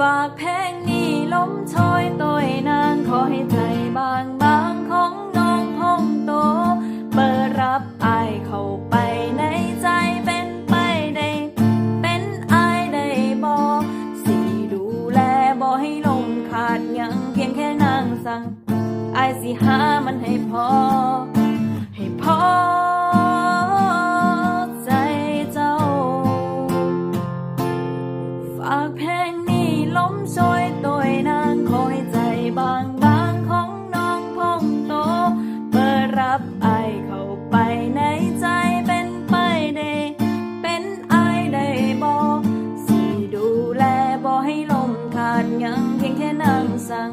ฝากเพลงนี้ล้มชอยตัวนางขอให้ใจบางบางของน้องพองโตเปิดรับอายเข้าไปในใจเป็นไปได้เป็นอายได้บ่สิดูแลบ่ให้ลมขาดยังเพียงแค่นางสั่งอายสิหามันให้พอให้พอใจเจ้าฝากเพลงนี้ล้มชอยตัวนางคอยใจบางบางของน้องพองโตเปิดรับอายเข้าไปในใจเป็นไปได้เป็นอายได้บ่สิดูแลบ่ให้ลมขาดยังเพียงแค่นางสั่ง